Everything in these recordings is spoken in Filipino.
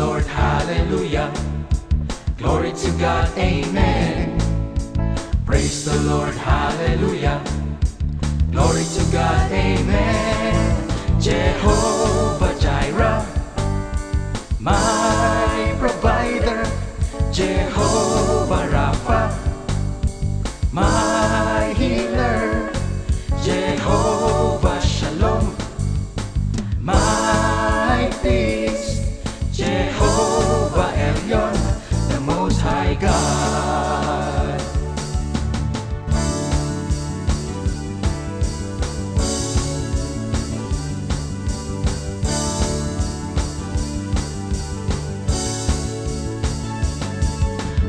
Lord, hallelujah. Glory to God, amen. Praise the Lord, hallelujah. Glory to God, amen. Jehovah Jireh, my provider. Jehovah Rapha, my healer. Jehovah Shalom, my peace. Jehovah Elyon, the Most High God.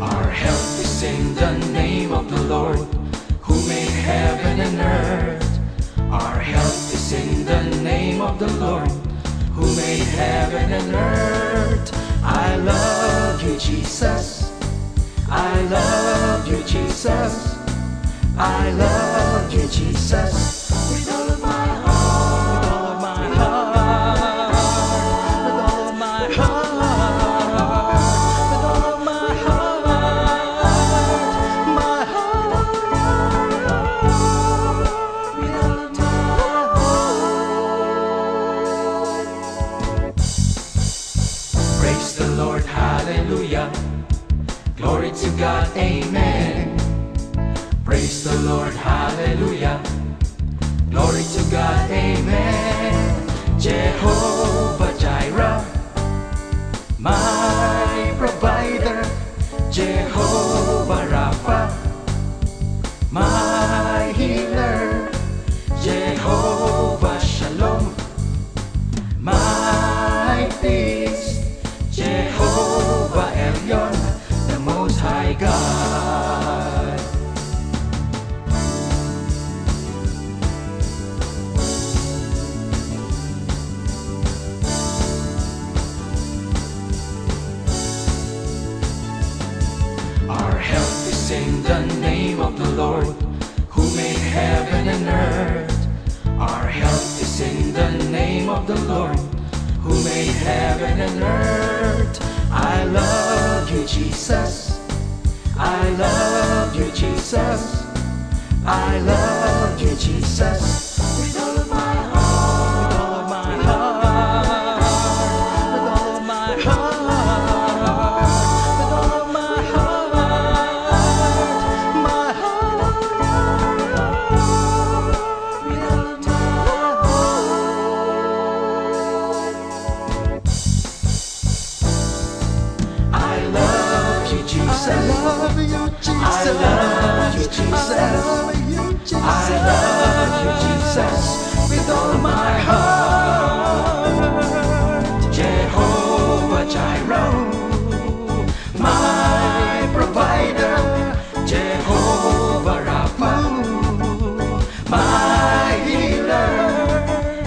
Our help is in the name of the Lord, who made heaven and earth. Our help is in the name of the Lord, who made heaven and earth. I love you, Jesus. I love you, Jesus. I love you, Jesus. With all of my heart, with all of my heart, with all of my heart, with all of my heart, my heart, with all of my heart. Praise the Lord, hallelujah. Glory to God, amen. Praise the Lord, hallelujah. Glory to God, amen. Jehovah Jireh, my provider. Jehovah Rapha, my healer. Jehovah Shalom, my peace. Jehovah Elyon, the Most High God. Our help is in the name of the Lord, who made heaven and earth. Our help is in the name of the Lord, who made heaven and earth. I love you, Jesus. I love you, Jesus. I love you, Jesus. With all of my heart, with all of my heart, with all of my heart, with all of my heart, my heart, with all of my heart. I love you, Jesus. I love you, Jesus. I love you, Jesus. I love you, Jesus. With all my heart. Jehovah Jireh, my provider. Jehovah Rapha, my healer.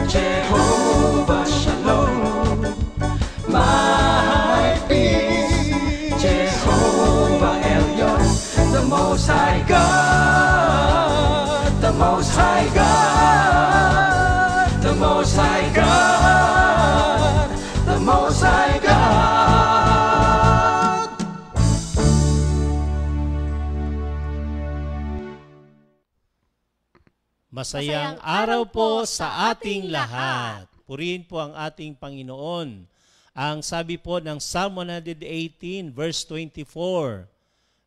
Jehovah Shalom, my peace. Jehovah Elyon, the Most High God, the Most High God, the Most High God, the Most High God. Masayang araw po sa ating lahat. Purihin po ang ating Panginoon. Ang sabi po ng Psalm 118 verse 24,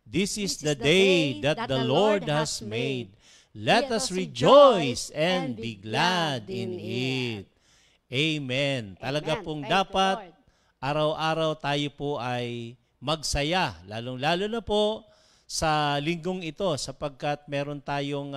This is the day that the Lord has made. Let us rejoice and be glad in it. Amen. Talaga pong dapat araw-araw tayo po ay magsaya, lalong-lalo na po sa linggong ito sapagkat meron tayong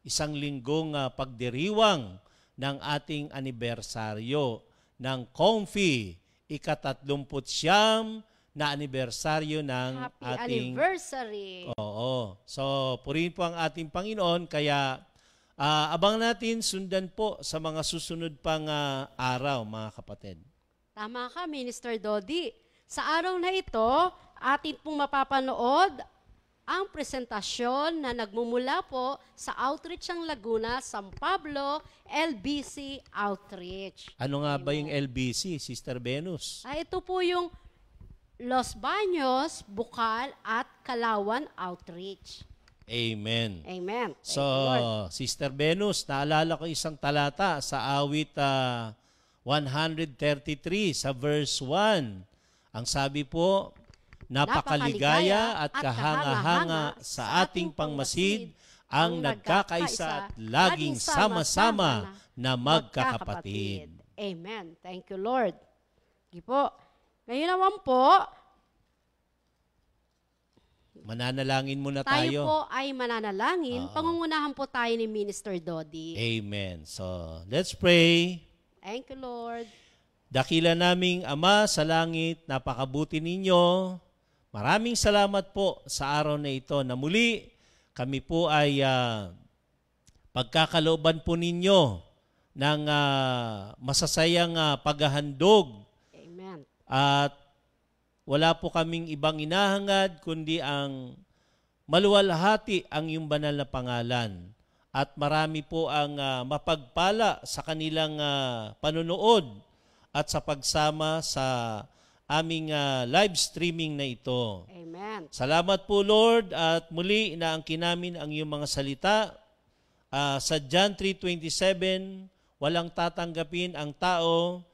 isang linggong pagdiriwang ng ating anibersaryo ng Comfy, ika-39 na anibersaryo ng Happy ating anniversary. Oo. So, purihin po ang ating Panginoon kaya abang natin sundan po sa mga susunod pang araw, mga kapatid. Tama ka, Minister Dodi. Sa araw na ito, atin pong mapapanood ang presentasyon na nagmumula po sa Outreach ng Laguna, San Pablo, LBC Outreach. Ano nga ba yung LBC, Sister Venus? Ito po yung Los Baños, Bukal at Kalawan Outreach. Amen. Amen. Thank So, you, Lord. Sister Venus, naalala ko isang talata sa awit 133 sa verse 1. Ang sabi po, napakaligaya at kahanga-hanga sa ating pangmasid ang nagkakaisa at laging sama-sama na magkakapatid. Amen. Thank you, Lord. Sige po. Ngayon naman po, Mananalangin muna tayo tayo. po ay mananalangin. Pangungunahan po tayo ni Minister Dodi. Amen. So, let's pray. Thank you, Lord. Dakila naming Ama sa langit, napakabuti ninyo. Maraming salamat po sa araw na ito na muli kami po ay pagkakalooban po ninyo ng masasayang paghahandog. Amen. At wala po kaming ibang inahangad kundi ang maluwalhati ang iyong banal na pangalan. At marami po ang mapagpala sa kanilang panunood at sa pagsama sa aming live streaming na ito. Amen. Salamat po, Lord, at muli inaangkin namin ang iyong mga salita. Sa John 3:27, walang tatanggapin ang tao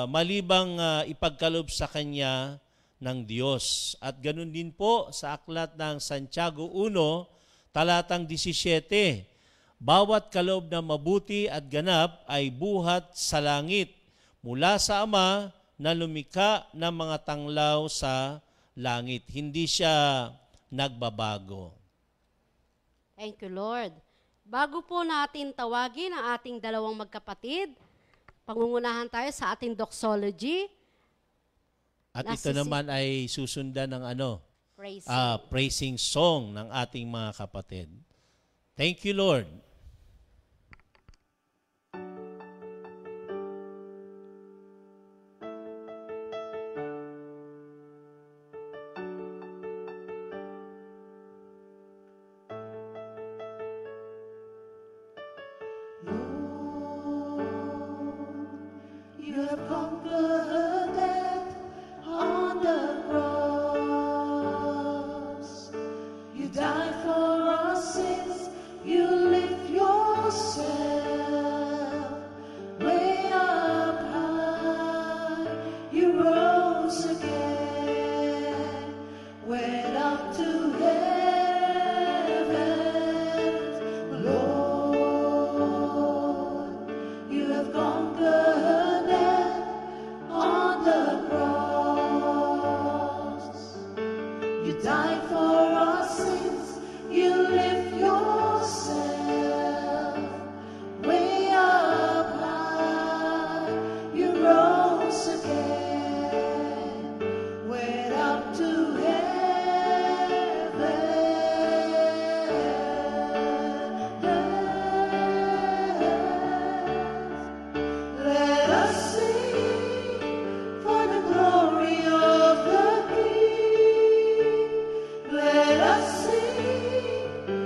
malibang ipagkaloob sa kanya ng Diyos. At ganun din po sa aklat ng Santiago 1, talatang 17, bawat kaloob na mabuti at ganap ay buhat sa langit mula sa Ama na lumikha ng mga tanglaw sa langit. Hindi siya nagbabago. Thank you, Lord. Bago po natin tawagin ang ating dalawang magkapatid, pangungunahan tayo sa ating doxology. At ito naman ay susundan ng Praising. praising song ng ating mga kapatid. Thank you, Lord. You have conquered death on the cross. You died for our sins. You lift yourself way up high. You rose again, went up to heaven. Lord, you have conquered on the cross. You died for our sins. You lift yourself way up high. You rose again, went up to heaven. Let us sing for the glory of the King. Let us sing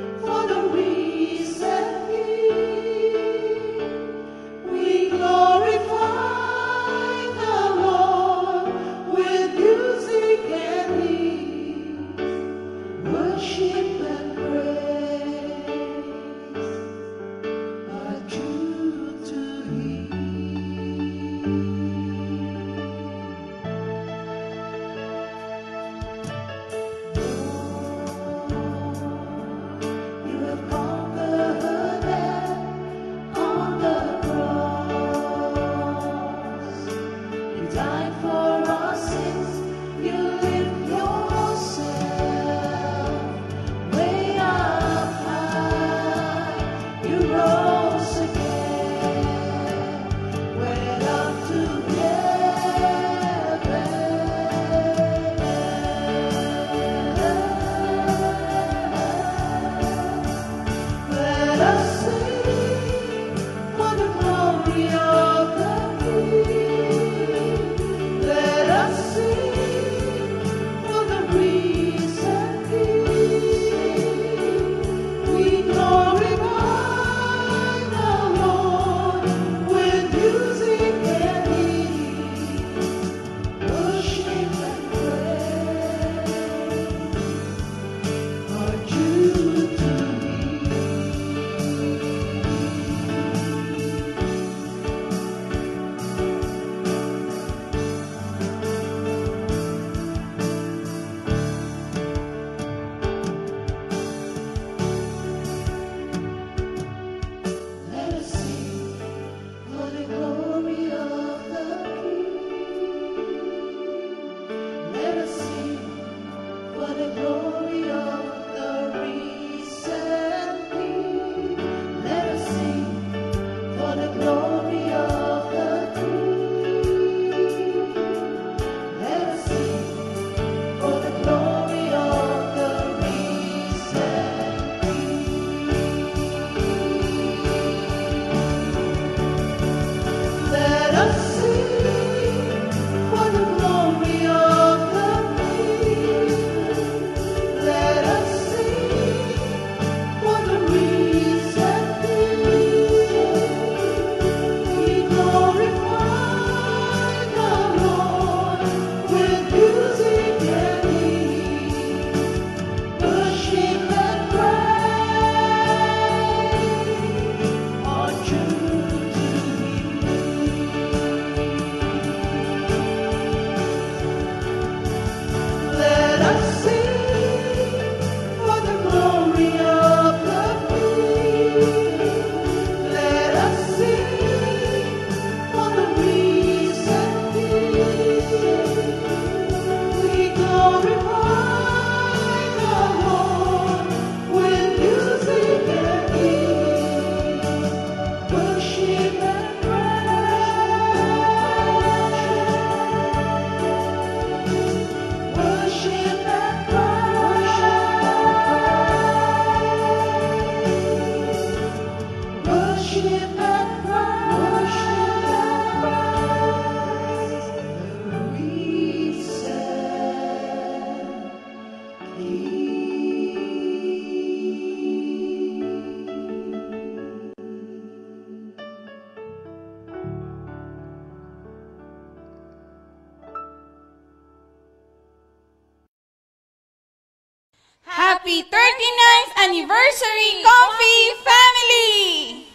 Happy 39th Anniversary, Comfy Family!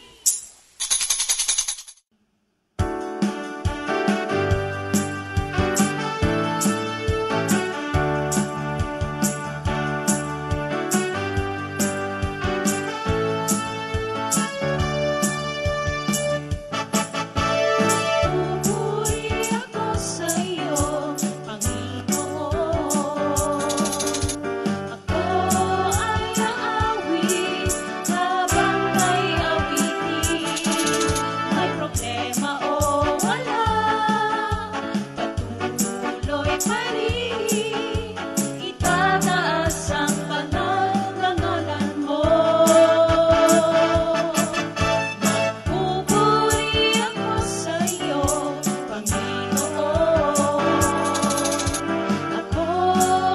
Pupuri ako sa'yo, Panginoon. Ako ay aawit habang may awitin. May problema o wala, patuloy pa rin. Itataas ang banal na ngalan mo. Pupuri ako sa'yo, Panginoon. Ako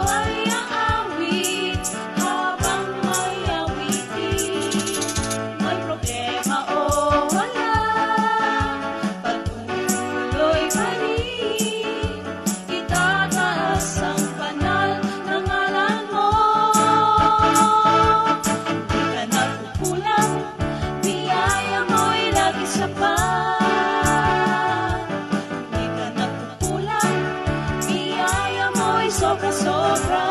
ay aawit habang may awitin. May problema o wala, patuloy pa rin. Itataas ang banal na ngalan mo. Di ka nagkukulang, biyaya mo'y lagi sapat. Di ka nagkukulang, biyaya mo'y sobra-sobra.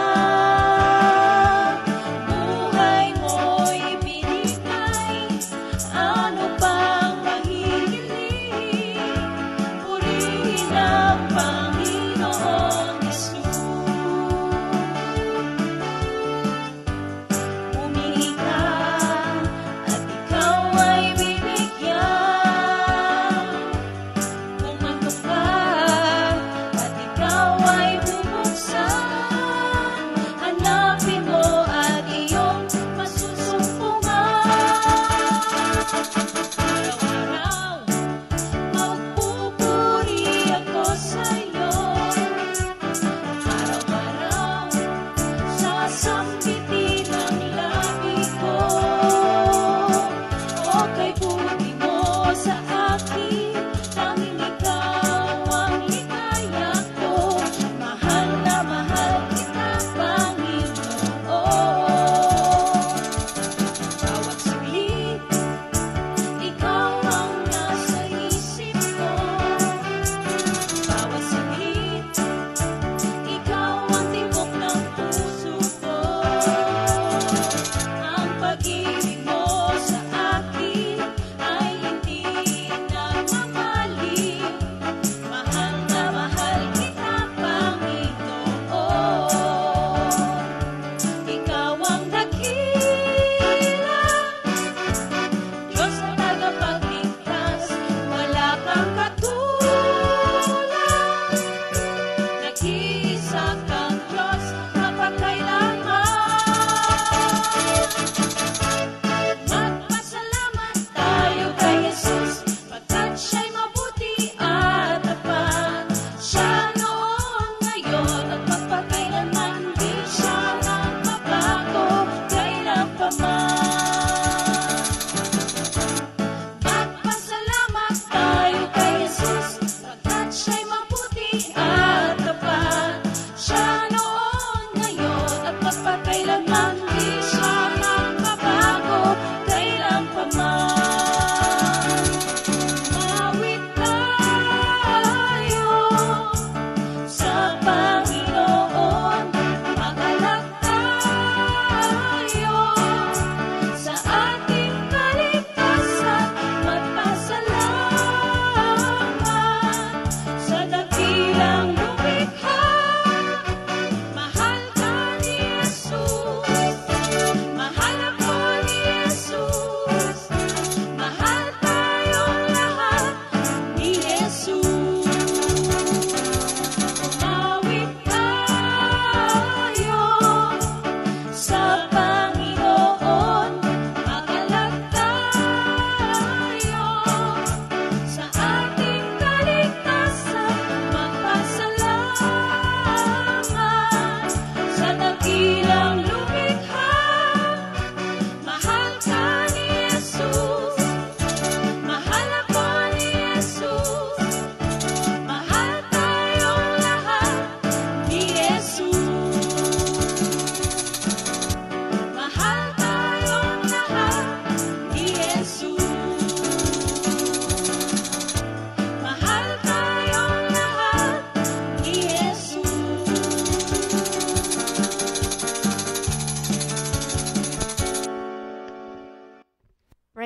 Buhay mo'y binigay, ano pang mahihiling? Purihin ang Panginoong Jesus. Humingi ka at ikaw ay bibigyan. Pumantok ka at ikaw ay bubuksan.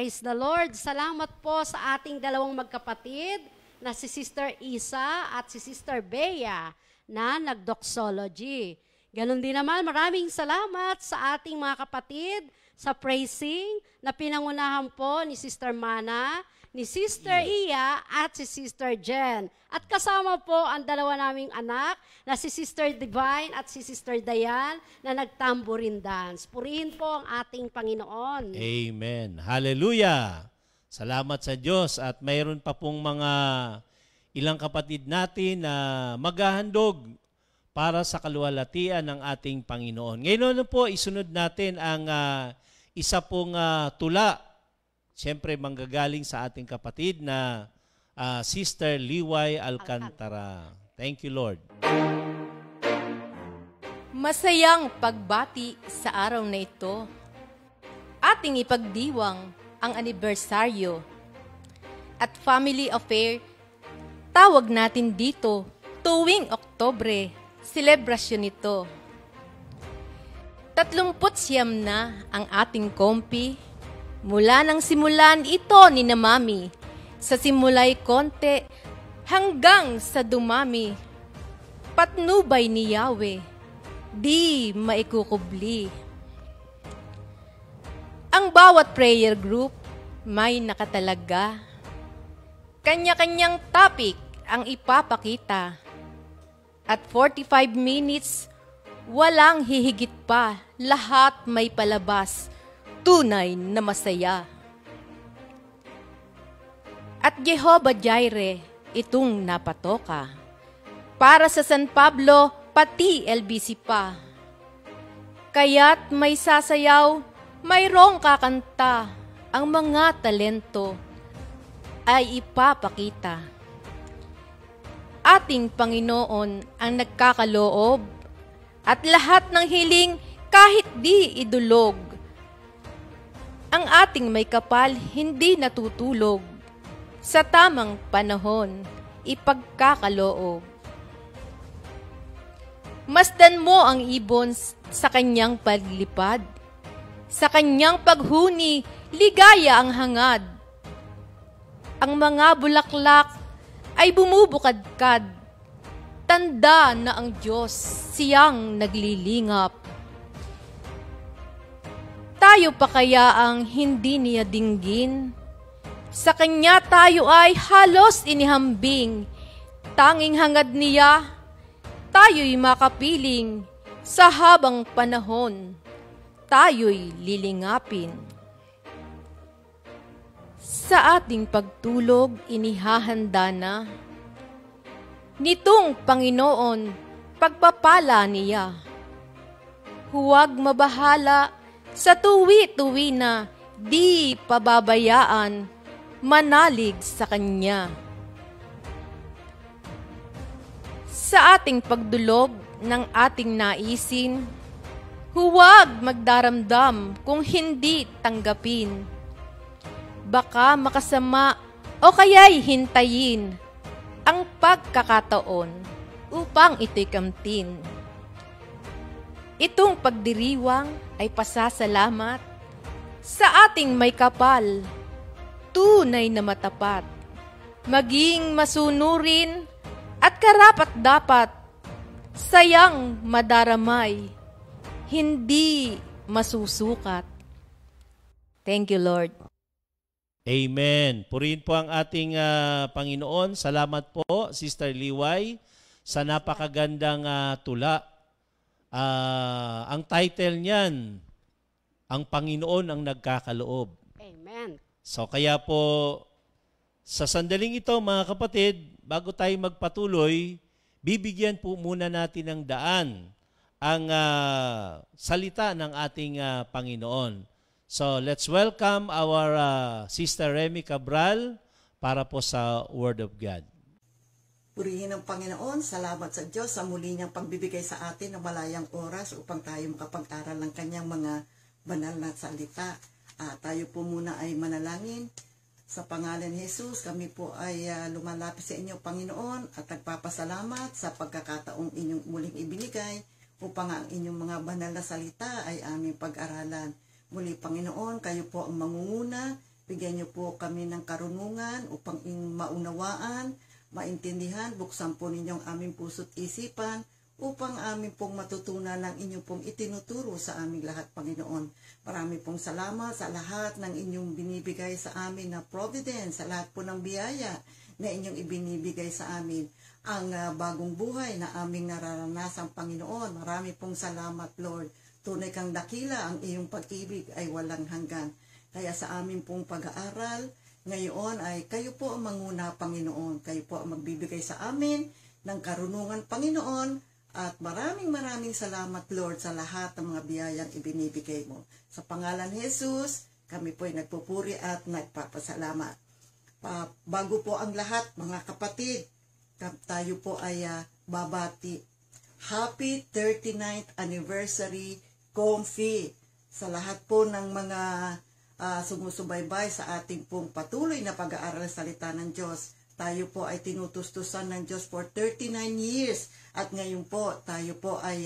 Praise the Lord. Salamat po sa ating dalawang magkapatid na si Sister Isa at si Sister Bea na nag-doxology. Ganon din naman, maraming salamat sa ating mga kapatid sa praising na pinangunahan po ni Sister Mana, ni Sister Iya at si Sister Jen. At kasama po ang dalawa naming anak na si Sister Divine at si Sister Dayan na nagtambourine dance. Purihin po ang ating Panginoon. Amen. Hallelujah. Salamat sa Diyos at mayroon pa pong mga ilang kapatid natin na maghahandog para sa kaluwalhatian ng ating Panginoon. Ngayon po, isunod natin ang isa pong tula. Siyempre, manggagaling sa ating kapatid na Sister Liway Alcantara. Thank you, Lord. Masayang pagbati sa araw na ito. Ating ipagdiwang ang anibersaryo at family affair. Tawag natin dito tuwing Oktobre, selebrasyon nito. 39 na ang ating kompi. Mula nang simulan ito ni na Mami, sa simulay konte hanggang sa dumami. Patnubay ni Yahweh, di maikukubli. Ang bawat prayer group may nakatalaga. Kanya-kanyang topic ang ipapakita. At 45 minutes, walang hihigit pa, lahat may palabas. Tunay na masaya. At Jehovah Jireh, itong napatoka. Para sa San Pablo, pati LBC pa. Kaya't may sasayaw, mayroong kakanta, ang mga talento ay ipapakita. Ating Panginoon ang nagkakaloob, at lahat ng hiling kahit di idulog. Ang ating may kapal hindi natutulog, sa tamang panahon ipagkakaloob. Masdan mo ang ibon sa kanyang paglipad, sa kanyang paghuni ligaya ang hangad. Ang mga bulaklak ay bumubukadkad, tanda na ang Diyos siyang naglilingap. Tayo pa kaya ang hindi niya dinggin? Sa kanya tayo ay halos inihambing. Tanging hangad niya, tayo'y makapiling. Sa habang panahon, tayo'y lilingapin. Sa ating pagtulog, inihahanda na nitong Panginoon, pagpapala niya. Huwag mabahala sa tuwi-tuwi na di pababayaan, manalig sa Kanya. Sa ating pagdulog ng ating naisin, huwag magdaramdam kung hindi tanggapin. Baka makasama o kaya'y hintayin ang pagkakataon upang ito'y kamtin. Itong pagdiriwang ay pasasalamat sa ating may kapal, tunay na matapat, maging masunurin at karapat-dapat, sayang madaramay, hindi masusukat. Thank you, Lord. Amen. Purihin po ang ating Panginoon. Salamat po, Sister Liway, sa napakagandang tula. Ang title niyan, Ang Panginoon ang Nagkakaloob. Amen. So kaya po, sa sandaling ito mga kapatid, bago tayo magpatuloy, bibigyan po muna natin ng daan ang salita ng ating Panginoon. So let's welcome our Sister Remy Cabral para po sa Word of God. Purihin ang Panginoon, salamat sa Diyos sa muli niyang pagbibigay sa atin ng malayang oras upang tayo makapag-aral ng kanyang mga banal na salita. Tayo po muna ay manalangin. Sa pangalan ni Jesus, kami po ay lumalapit sa inyo, Panginoon, at nagpapasalamat sa pagkakataong inyong muling ibinigay upang ang inyong mga banal na salita ay aming pag-aralan. Muli, Panginoon, kayo po ang mangunguna, Bigyan niyo po kami ng karunungan upang maunawaan, maintindihan, buksan po ninyong aming puso't isipan upang amin pong matutunan ng inyong pong itinuturo sa aming lahat, Panginoon. Marami pong salamat sa lahat ng inyong binibigay sa amin na providence, sa lahat po ng biyaya na inyong ibinibigay sa amin. Ang bagong buhay na aming nararanasan, Panginoon. Marami pong salamat, Lord. Tunay kang dakila, ang iyong pag-ibig ay walang hanggan. Kaya sa amin pong pag-aaral, ngayon ay kayo po ang manguna, Panginoon. Kayo po ang magbibigay sa amin ng karunungan, Panginoon. At maraming salamat, Lord, sa lahat ng mga biyayang ibinibigay mo. Sa pangalan ni Jesus, kami po ay nagpupuri at nagpapasalamat. Bago po ang lahat, mga kapatid, tayo po ay babati. Happy 39th anniversary, Comfy. Sa lahat po ng mga sumusubaybay sa ating pong patuloy na pag-aaral sa salita ng Diyos. Tayo po ay tinutustusan ng Diyos for 39 years. At ngayon po, tayo po ay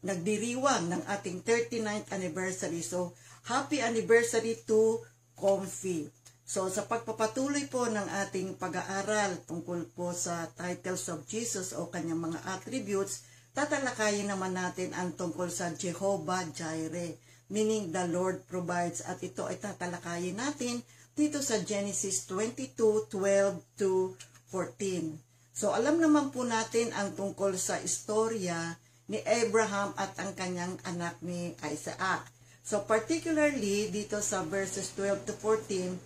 nagdiriwang ng ating 39th anniversary. So, happy anniversary to Comfy. So, sa pagpapatuloy po ng ating pag-aaral tungkol po sa titles of Jesus o kanyang mga attributes, tatalakayin naman natin ang tungkol sa Jehovah Jireh, meaning the Lord provides. At ito ay tatalakayin natin dito sa Genesis 22:12-14. So, alam naman po natin ang tungkol sa istorya ni Abraham at ang kanyang anak ni Isaac. So, particularly dito sa verses 12-14,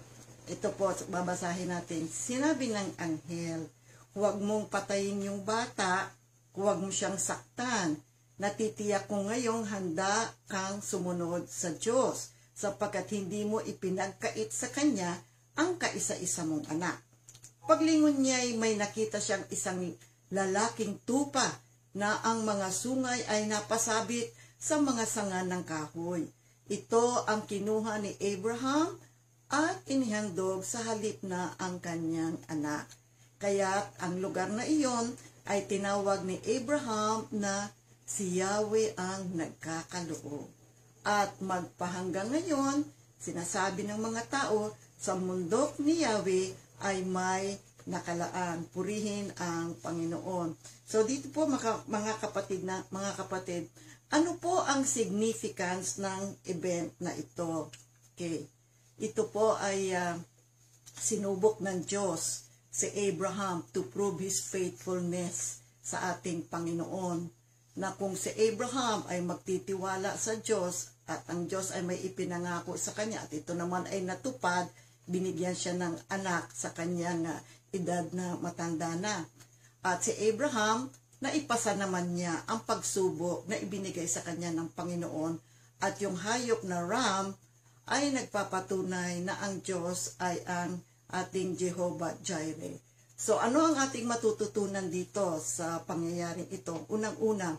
ito po, babasahin natin. Sinabi ng anghel, huwag mong patayin yung bata, huwag mo siyang saktan. Natitiyak ko ngayong handa kang sumunod sa Diyos, sapagkat hindi mo ipinagkait sa kanya ang kaisa-isa mong anak. Paglingon niya ay may nakita siyang isang lalaking tupa na ang mga sungay ay napasabit sa mga sanga ng kahoy. Ito ang kinuha ni Abraham at inihandog sa halip na ang kanyang anak. Kaya ang lugar na iyon ay tinawag ni Abraham na si Yahweh ang nagkakaloob. At magpahanggang ngayon, sinasabi ng mga tao, sa mundok ni Yahweh ay may nakalaan. Purihin ang Panginoon. So dito po mga kapatid, ano po ang significance ng event na ito? Okay. Ito po ay sinubok ng Diyos si Abraham to prove his faithfulness sa ating Panginoon. Na kung si Abraham ay magtitiwala sa Diyos at ang Diyos ay may ipinangako sa kanya at ito naman ay natupad, binigyan siya ng anak sa kanyang edad na matanda na. At si Abraham, naipasa naman niya ang pagsubok na ibinigay sa kanya ng Panginoon at yung hayop na ram ay nagpapatunay na ang Diyos ay ang ating Jehovah Jireh. So ano ang ating matututunan dito sa pangyayaring ito? Unang-una,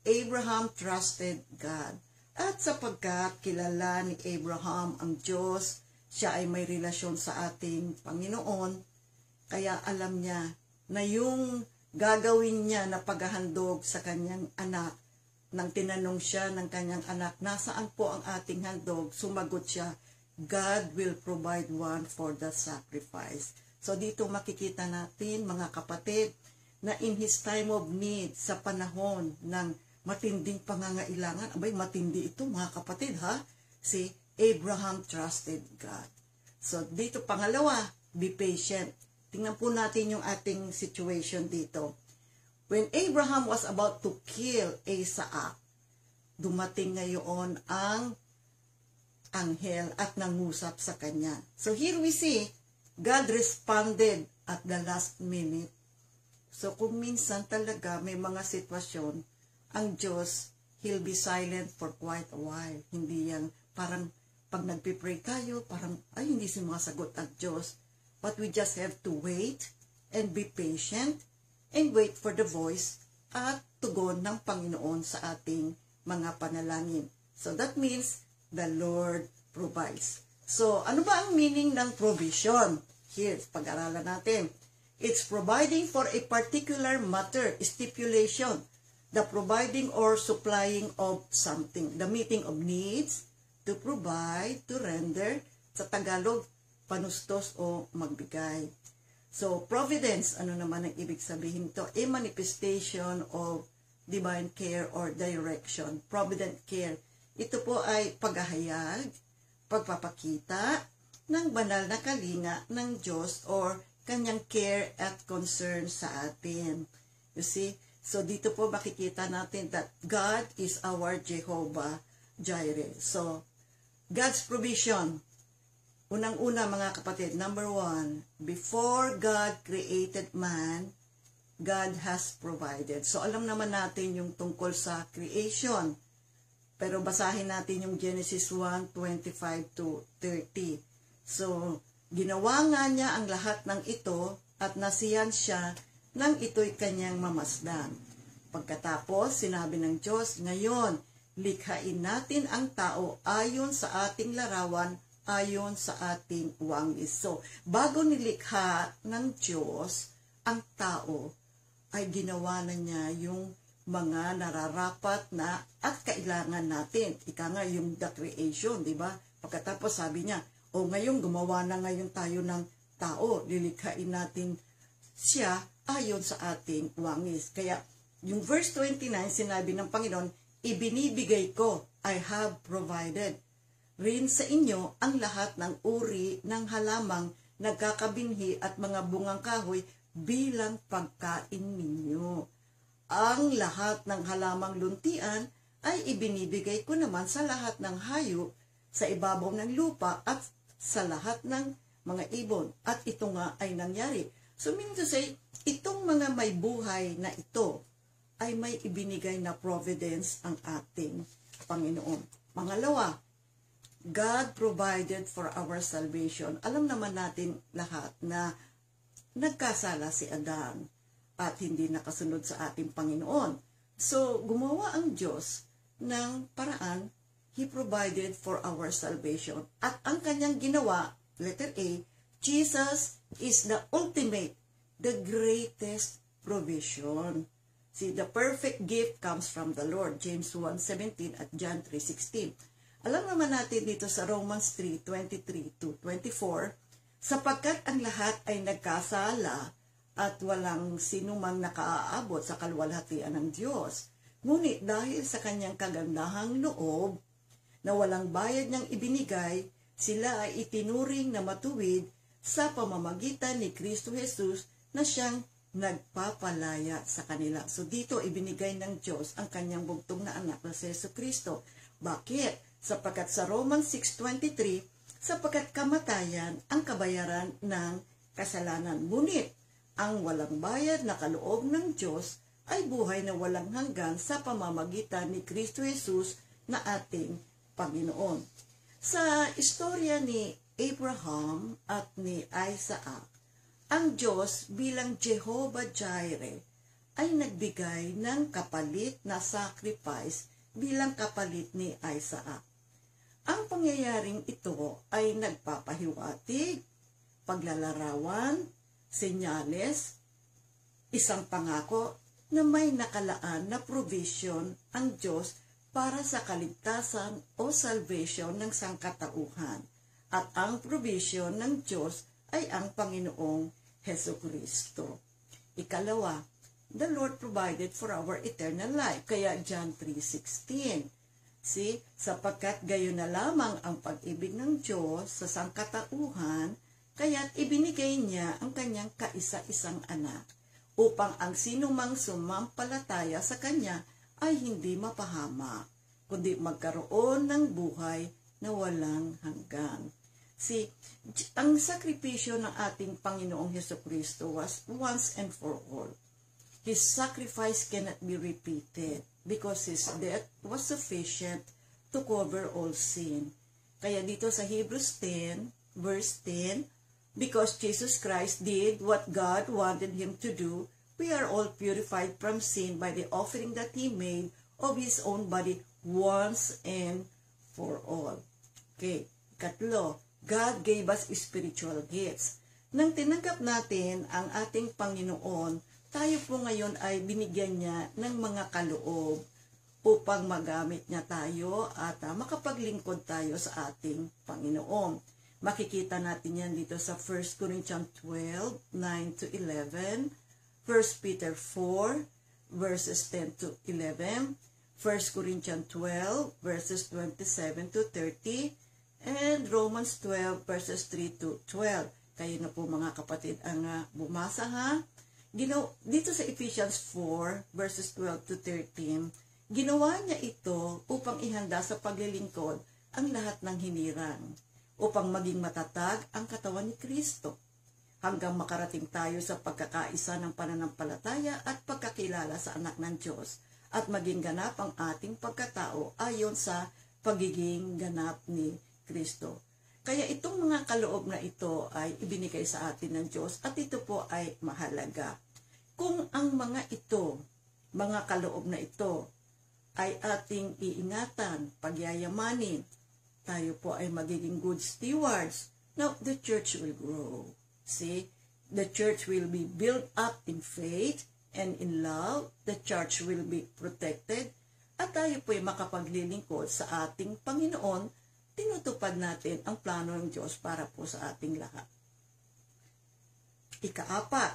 Abraham trusted God. At sapagkat kilala ni Abraham ang Diyos, siya ay may relasyon sa ating Panginoon, kaya alam niya na yung gagawin niya na paghahandog sa kanyang anak, nang tinanong siya ng kanyang anak, nasaan po ang ating handog? Sumagot siya, God will provide one for the sacrifice. So dito makikita natin mga kapatid na in his time of need, sa panahon ng matinding pangangailangan, abay matindi ito mga kapatid ha, si Abraham trusted God. So dito pangalawa, be patient. Tingnan po natin yung ating situation dito. When Abraham was about to kill Isaac, dumating ngayon ang anghel at nangusap sa kanya. So here we see, God responded at the last minute. So kung minsan talaga may mga sitwasyon, ang Diyos, He'll be silent for quite a while. Hindi yan parang pag nagpipray tayo, parang ay hindi sumasagot ang Diyos. But we just have to wait and be patient and wait for the voice at tugon ng Panginoon sa ating mga panalangin. So that means the Lord provides. So ano ba ang meaning ng provision? Here, pag-aralan natin. It's providing for a particular matter, stipulation, the providing or supplying of something, the meeting of needs, to provide, to render, sa Tagalog, panustos o magbigay. So, providence, ano naman ang ibig sabihin to? A manifestation of divine care or direction. Provident care. Ito po ay paghahayag, pagpapakita ng banal na kalinga ng Diyos or kanyang care at concern sa atin. You see? So, dito po makikita natin that God is our Jehovah Jireh. So, God's provision. Unang-una mga kapatid, number 1, before God created man, God has provided. So, alam naman natin yung tungkol sa creation. Pero basahin natin yung Genesis 1:25-30. So, ginawa nga niya ang lahat ng ito at nasiyan siya nang ito'y kanyang mamasdan. Pagkatapos, sinabi ng Diyos, ngayon, likhain natin ang tao ayon sa ating larawan, ayon sa ating wangis. So, bago nilikha ng Diyos ang tao, ay ginawa na niya yung mga nararapat na at kailangan natin. Ika nga yung the creation, di ba? Pagkatapos sabi niya, ngayon gumawa na ngayon tayo ng tao, lilikhain natin siya ayon sa ating wangis. Kaya, yung verse 29, sinabi ng Panginoon, ibinibigay ko, I have provided rin sa inyo ang lahat ng uri ng halamang nagkakabinhi at mga bungang kahoy bilang pagkain ninyo. Ang lahat ng halamang luntian ay ibinibigay ko naman sa lahat ng hayop sa ibabaw ng lupa at sa lahat ng mga ibon. At ito nga ay nangyari. So meaning to say, itong mga may buhay na ito ay may ibinigay na providence ang ating Panginoon. Pangalawa, God provided for our salvation. Alam naman natin lahat na nagkasala si Adan at hindi nakasunod sa ating Panginoon. So, gumawa ang Diyos ng paraan. He provided for our salvation. At ang kanyang ginawa, letter A, Jesus is the ultimate, the greatest provision. See, the perfect gift comes from the Lord. James 1:17 at John 3:16. Alam naman natin dito sa Romans 3:23-24, sapagkat ang lahat ay nagkasala at walang sinumang nakaaabot sa kaluwalhatian ng Diyos. Ngunit dahil sa kanyang kagandahang loob na walang bayad niyang ibinigay, sila ay itinuring na matuwid sa pamamagitan ni Kristo Jesus na siyang nagpapalaya sa kanila. So dito ibinigay ng Diyos ang kanyang bugtong na anak na si Jesucristo. Bakit? Sapagkat sa Romans 6:23, sapagkat kamatayan ang kabayaran ng kasalanan. Ngunit ang walang bayad na kaloob ng Diyos ay buhay na walang hanggan sa pamamagitan ni Kristo Jesus na ating Panginoon. Sa istorya ni Abraham at ni Isaac, ang Diyos bilang Jehovah Jireh ay nagbigay ng kapalit na sacrifice bilang kapalit ni Isaac. Ang pangyayaring ito ay nagpapahiwatig, paglalarawan, senyales, isang pangako na may nakalaan na provision ang Diyos para sa kaligtasan o salvation ng sangkatauhan. At ang provision ng Diyos ay ang Panginoong Jesucristo. Ikalawa, the Lord provided for our eternal life. Kaya John 3:16. See, sapagkat gayon na lamang ang pag-ibig ng Diyos sa sangkatauhan, kaya't ibinigay niya ang kanyang kaisa-isang anak, upang ang sinumang sumampalataya sa kanya ay hindi mapahamak, kundi magkaroon ng buhay na walang hanggan. See, ang sakripisyo ng ating Panginoong Jesucristo was once and for all. His sacrifice cannot be repeated because His death was sufficient to cover all sin. Kaya dito sa Hebrews 10, verse 10, because Jesus Christ did what God wanted Him to do, we are all purified from sin by the offering that He made of His own body once and for all. Okay, katlo, God gave us spiritual gifts. Nang tinanggap natin ang ating Panginoon, tayo po ngayon ay binigyan niya ng mga kaloob upang magamit niya tayo at makapaglingkod tayo sa ating Panginoon. Makikita natin yan dito sa 1 Corinthians 12, 9 to 11, 1 Peter 4, verses 10 to 11, 1 Corinthians 12, verses 27 to 30, and Romans 12, verses 3 to 12. Kayo na po mga kapatid ang bumasa ha. Dito sa Ephesians 4, verses 12 to 13, ginawa niya ito upang ihanda sa paglilingkod ang lahat ng hinirang, upang maging matatag ang katawan ni Kristo, hanggang makarating tayo sa pagkakaisa ng pananampalataya at pagkakilala sa anak ng Diyos, at maging ganap ang ating pagkatao ayon sa pagiging ganap ni Kristo. Kaya itong mga kaloob na ito ay ibinigay sa atin ng Diyos at ito po ay mahalaga. Kung ang mga kaloob na ito ay ating iingatan, pagyayamanin, tayo po ay magiging good stewards. Now, the church will grow. See, the church will be built up in faith and in love. The church will be protected. At tayo po ay makapaglilingkod sa ating Panginoon. Tinutupad natin ang plano ng Diyos para po sa ating lahat. Ika-4,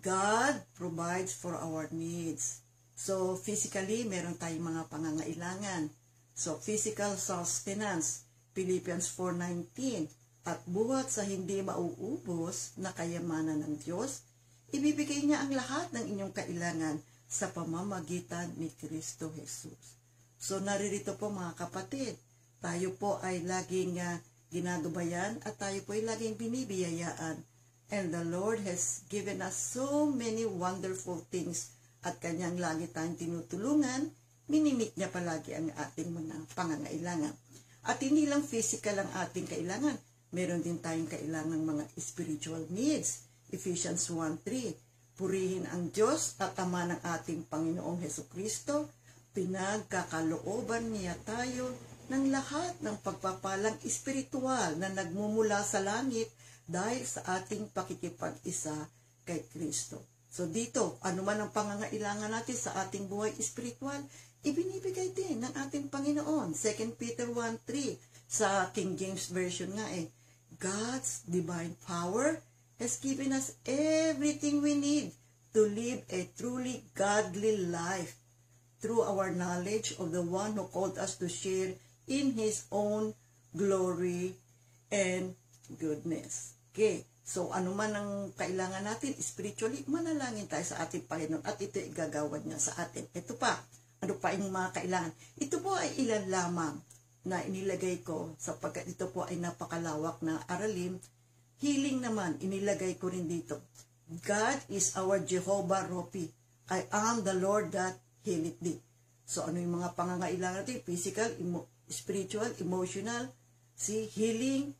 God provides for our needs. So, physically, meron tayong mga pangangailangan. So, physical sustenance, Philippians 4:19, at buhat sa hindi mauubos na kayamanan ng Diyos, ibibigay niya ang lahat ng inyong kailangan sa pamamagitan ni Kristo Jesus. So, naririto po mga kapatid, tayo po ay laging ginagabayan at tayo po ay laging binibiyayaan. And the Lord has given us so many wonderful things at Kanyang lagi tayong tinutulungan, minimit niya palagi ang ating mga pangangailangan. At hindi lang physical ang ating kailangan, meron din tayong kailangan ng mga spiritual needs. Ephesians 1:3, purihin ang Diyos at Ama ng ating Panginoong Hesukristo, pinagkakalooban niya tayo ng lahat ng pagpapalang espiritual na nagmumula sa langit dahil sa ating pakikipag-isa kay Kristo. So dito, anuman ang pangangailangan natin sa ating buhay espiritual, ibinibigay din ng ating Panginoon. 2 Peter 1:3 sa King James Version nga God's divine power has given us everything we need to live a truly godly life through our knowledge of the one who called us to share in His own glory and goodness. Okay. So, ano man ang kailangan natin spiritually, manalangin tayo sa ating Panginoon at ito igagawad niya sa atin. Ito pa, ano pa yung mga kailangan? Ito po ay ilan lamang na inilagay ko sapagkat ito po ay napakalawak na aralin. Healing naman, inilagay ko rin dito. God is our Jehovah Rohi. I am the Lord that healeth thee. So, ano yung mga pangangailangan natin? Physical, spiritual, emotional, healing.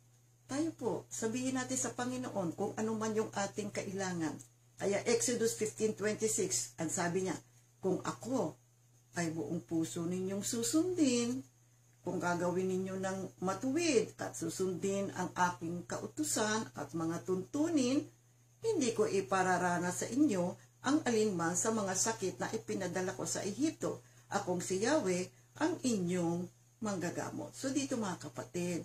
Tayo po, sabihin natin sa Panginoon kung ano man yung ating kailangan. Kaya Exodus 15:26, ang sabi niya, kung ako ay buong puso ninyong susundin, kung gagawin ninyo ng matuwid at susundin ang aking kautusan at mga tuntunin, hindi ko ipararana sa inyo ang alinman sa mga sakit na ipinadala ko sa Ehipto. Akong si Yahweh ang inyong manggagamot. So dito mga kapatid,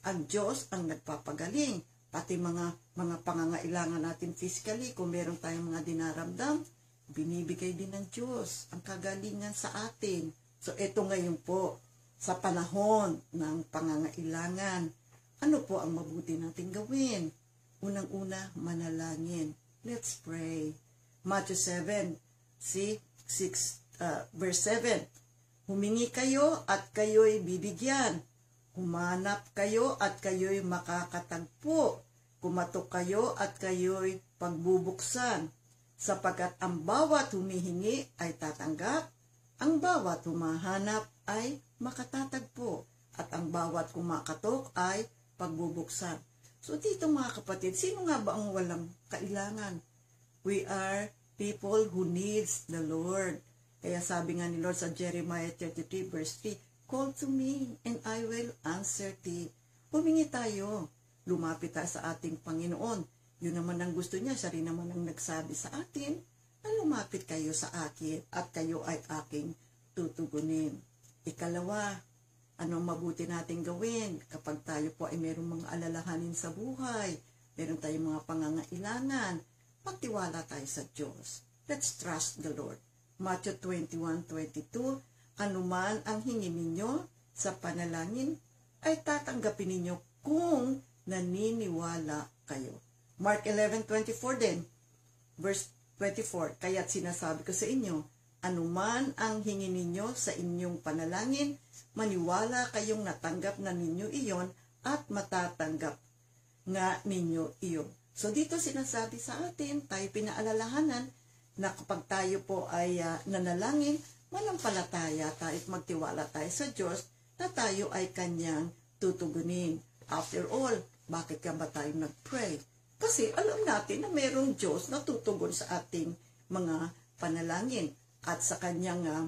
ang Diyos ang nagpapagaling. Pati mga pangangailangan natin physically, kung meron tayong mga dinaramdam, binibigay din ng Diyos ang kagalingan sa atin. So, ito ngayon po, sa panahon ng pangangailangan, ano po ang mabuti natin gawin? Unang-una, manalangin. Let's pray. Matthew 7, verse 7. Humingi kayo at kayo'y bibigyan. Humanap kayo at kayo'y makakatagpo. Kumatok kayo at kayo'y pagbubuksan. Sapagkat ang bawat humihingi ay tatanggap, ang bawat humahanap ay makatatagpo, at ang bawat kumakatok ay pagbubuksan. So dito mga kapatid, sino nga ba ang walang kailangan? We are people who needs the Lord. Kaya sabi nga ni Lord sa Jeremiah 33 verse 3, call to me and I will answer thee. Humingi tayo, lumapit tayo sa ating Panginoon. Yun naman ang gusto niya, siya rin naman ang nagsabi sa atin na lumapit kayo sa akin at kayo ay aking tutugunin. Ikalawa, anong mabuti nating gawin kapag tayo po ay mayroong mga alalahanin sa buhay, meron tayong mga pangangailangan, magtiwala tayo sa Diyos. Let's trust the Lord. Matthew 21:22, anuman ang hingin ninyo sa panalangin, ay tatanggapin ninyo kung naniniwala kayo. Mark 11:24 din, verse 24, kaya't sinasabi ko sa inyo, anuman ang hingin ninyo sa inyong panalangin, maniwala kayong natanggap na ninyo iyon at matatanggap nga ninyo iyon. So dito sinasabi sa atin, tayo pinaalalahanan na kapag tayo po ay nanalangin, malampalataya tayo at magtiwala tayo sa Diyos na tayo ay kanyang tutugunin. After all, bakit ka ba tayo nag-pray? Kasi alam natin na mayroong Diyos na tutugon sa ating mga panalangin at sa kanyang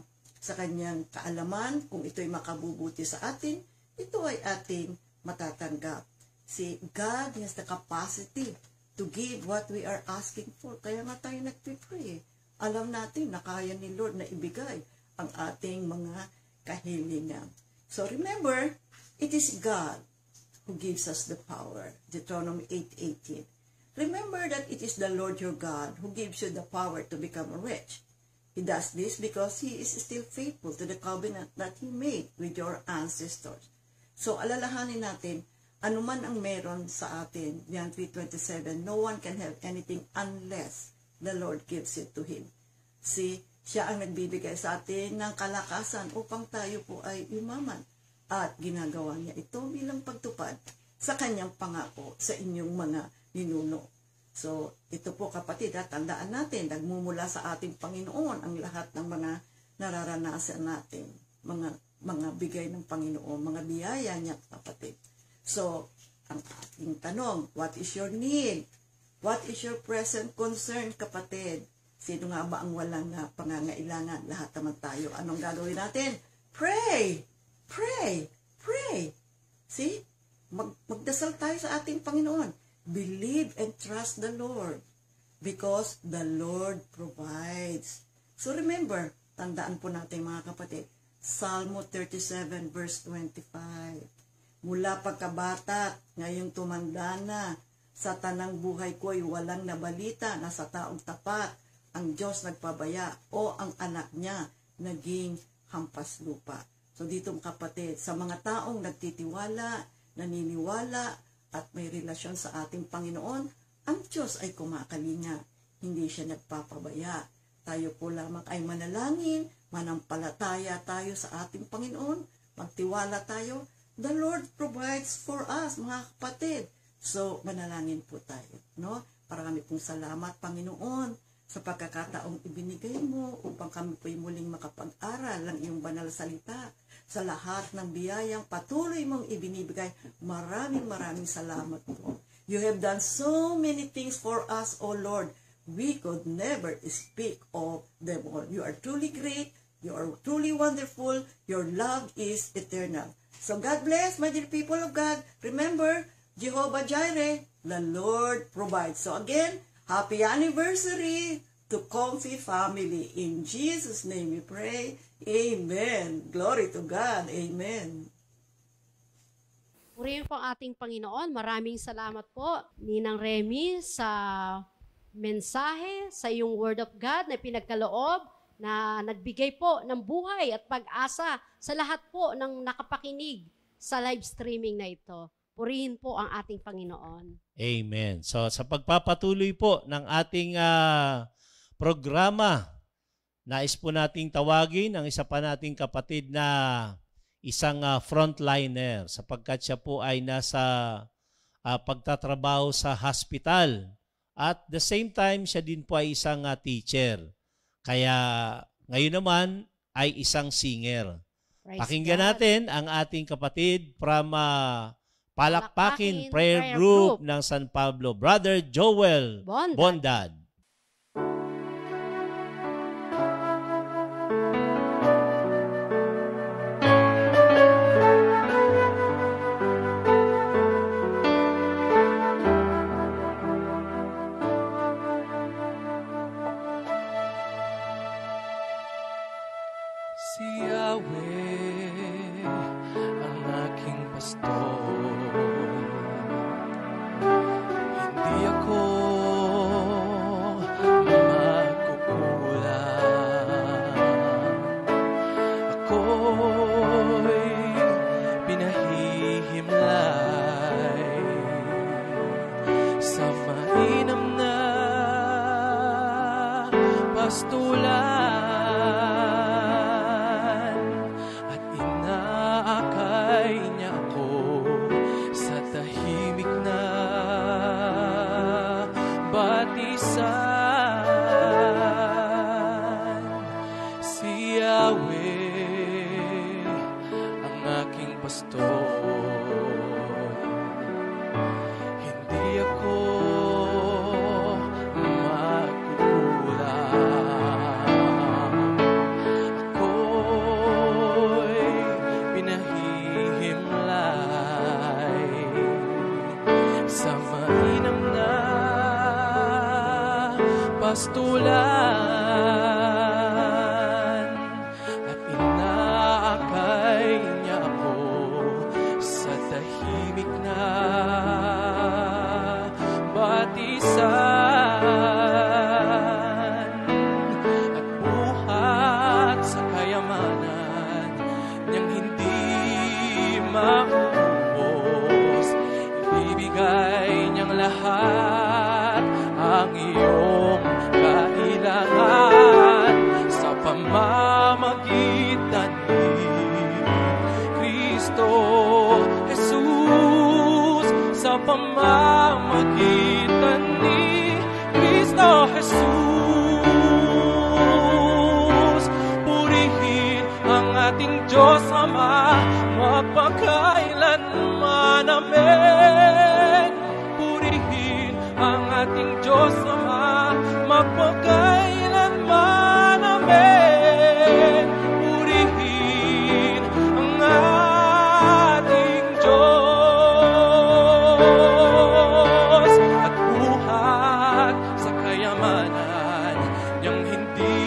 kaalaman, kung ito'y makabubuti sa atin, ito ay ating matatanggap. See, God has the capacity to give what we are asking for. Kaya nga tayo nagpipray. Alam natin na kaya ni Lord na ibigay ang ating mga kahilingan. So remember, it is God who gives us the power. Deuteronomy 8:18. Remember that it is the Lord your God who gives you the power to become rich. He does this because He is still faithful to the covenant that He made with your ancestors. So alalahanin natin, anuman ang meron sa atin, John 3:27, no one can have anything unless the Lord gives it to him. See, siya ang nagbibigay sa atin ng kalakasan upang tayo po ay yumaman. At ginagawa niya ito bilang pagtupad sa kanyang pangako sa inyong mga ninuno. So, ito po kapatid, tandaan natin, nagmumula sa ating Panginoon ang lahat ng mga nararanasan natin, mga bigay ng Panginoon, mga biyaya niya kapatid. So, ang ating tanong, what is your need? What is your present concern, kapatid? Sino nga ba ang walang pangangailangan? Lahat naman tayo. Anong gagawin natin? Pray! Pray! Pray! See? Magdasal tayo sa ating Panginoon. Believe and trust the Lord because the Lord provides. So remember, tandaan po natin mga kapatid, Psalmo 37 verse 25. Mula pagkabata, ngayong tumanda na, sa tanang buhay ko'y walang nabalita na sa taong tapat, ang Diyos nagpabaya o ang anak niya naging hampas lupa. So dito kapatid, sa mga taong nagtitiwala, naniniwala, at may relasyon sa ating Panginoon, ang Diyos ay kumakalinga. Hindi siya nagpapabaya. Tayo po lamang ay manalangin, manampalataya tayo sa ating Panginoon, magtiwala tayo. The Lord provides for us, mga kapatid. So, manalangin po tayo, no? Marami pong salamat, Panginoon, sa pagkakataong ibinigay mo upang kami po'y muling makapag-aral ng iyong banal salita. Sa lahat ng biyayang patuloy mong ibinibigay, maraming salamat po. You have done so many things for us, O Lord. We could never speak of them all. You are truly great. You are truly wonderful. Your love is eternal. So God bless, my dear people of God. Remember, Jehovah Jireh, the Lord provides. So again, happy anniversary to Comfy family. In Jesus' name we pray. Amen. Glory to God. Amen. Purihin po ang ating Panginoon. Maraming salamat po, Ninang Remy, sa mensahe, sa iyong Word of God na pinagkaloob, na nagbigay po ng buhay at pag-asa sa lahat po ng nakapakinig sa live streaming na ito. Purihin po ang ating Panginoon. Amen. So sa pagpapatuloy po ng ating programa, nais po nating tawagin ang isa pa nating kapatid na isang frontliner sapagkat siya po ay nasa pagtatrabaho sa hospital. At the same time, siya din po ay isang teacher. Kaya ngayon naman ay isang singer. Praise Pakinggan God. natin ang ating kapatid from Palakpakin Prayer Group ng San Pablo, Brother Joel Bondad. Si Yahweh ang aking pastor, hindi ako magkukulang. Ako'y pinahihimlay sa mainam na pastulan, at inaakay niya ako sa tahimik na batisan. Si Yahweh ang aking pastor, hindi ako pastulan, at inaakay niya ako sa tahimik na batisan, at buhat sa kayamanan niyang hindi maubos. Ibibigay niyang lahat ang iyong kailangan sa pamamagitan ni Kristo Jesus, sa pamamagitan ni Kristo Jesus. Purihin ang ating Diyos Ama magpakailanman. Amen. Purihin ang ating Diyos Ama magpakailanman. Amen. Purihin ang ating Diyos, at buhat sa kayamanan niyang hindi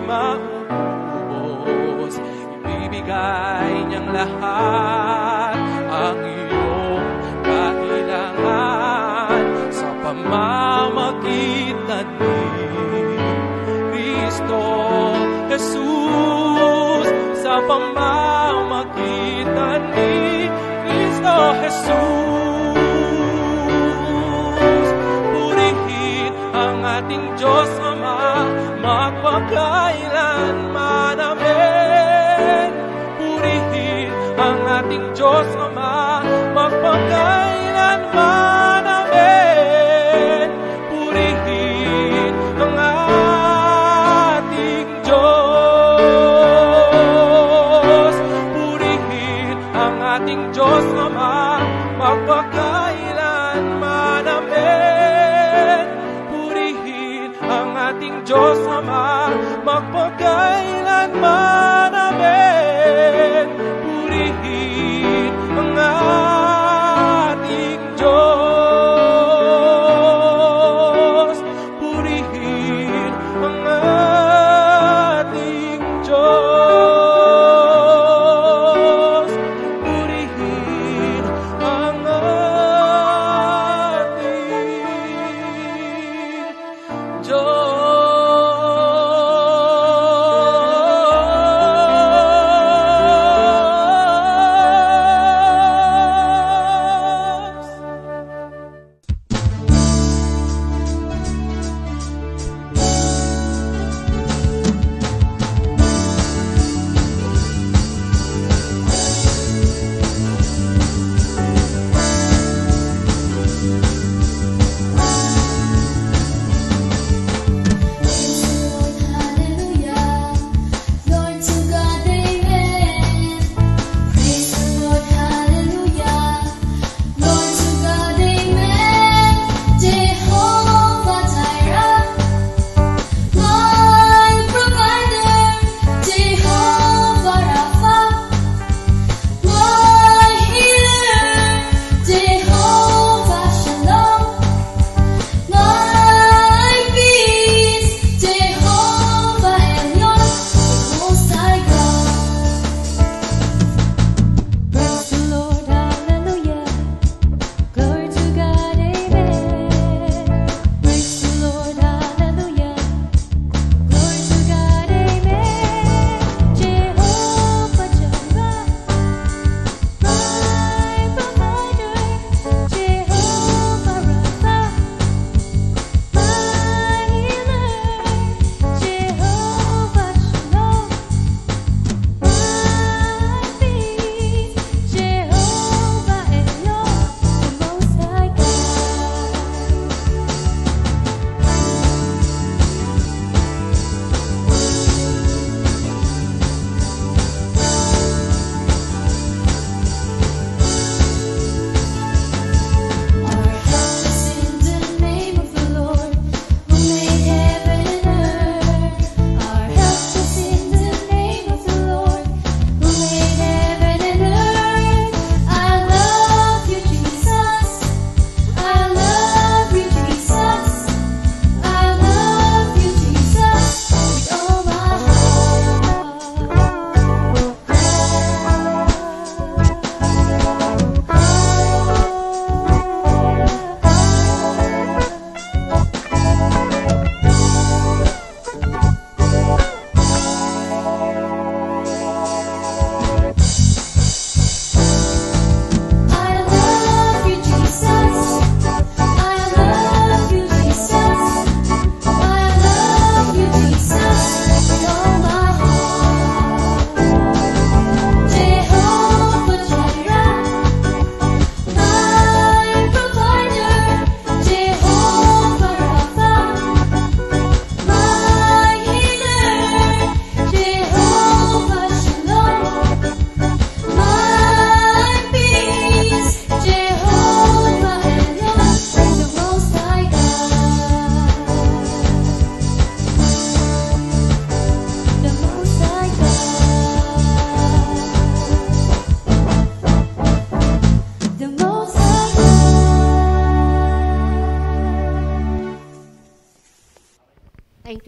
maubos. Ibibigay niyang lahat ang iyong kailangan sa pamamagitan ni Kristo Jesus, sa pamamagitan ni Kristo Jesus. Purihin ang ating Diyos Ama magpakailanman. Amen. Purihin ang ating Diyos Ama magpakailanman. Amen. Purihin ang ating Diyos. Purihin ang ating Diyos Ama magpakailanman. Amen. Purihin ang ating Diyos Ama magpakailanman. Amen. Purihin ang ating Diyos. Purihin ang ating Diyos. Purihin ang ating Diyos.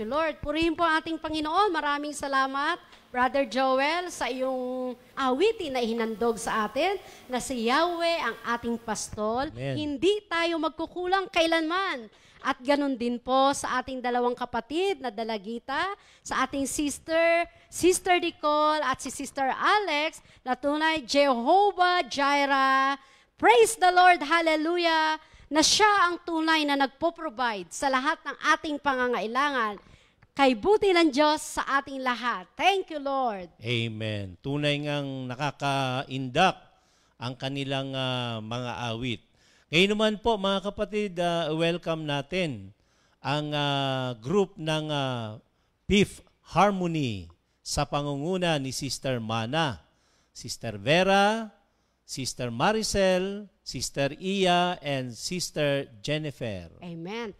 you, Lord. Purihin po ang ating Panginoon. Maraming salamat, Brother Joel, sa iyong awitin na ihinandog sa atin, na si Yahweh ang ating pastol. Amen. Hindi tayo magkukulang kailanman. At ganun din po sa ating dalawang kapatid na dalagita, sa ating Sister Nicole at si Sister Alex, na tunay Jehovah Jireh. Praise the Lord, hallelujah, na siya ang tunay na nagpo-provide sa lahat ng ating pangangailangan. Kay buti ng Diyos sa ating lahat. Thank you, Lord. Amen. Tunay ngang nakakaindak ang kanilang mga awit. Ngayon naman po mga kapatid, welcome natin ang group ng Fifth Harmony sa pangunguna ni Sister Mana, Sister Vera, Sister Maricel, Sister Iya, and Sister Jennifer. Amen.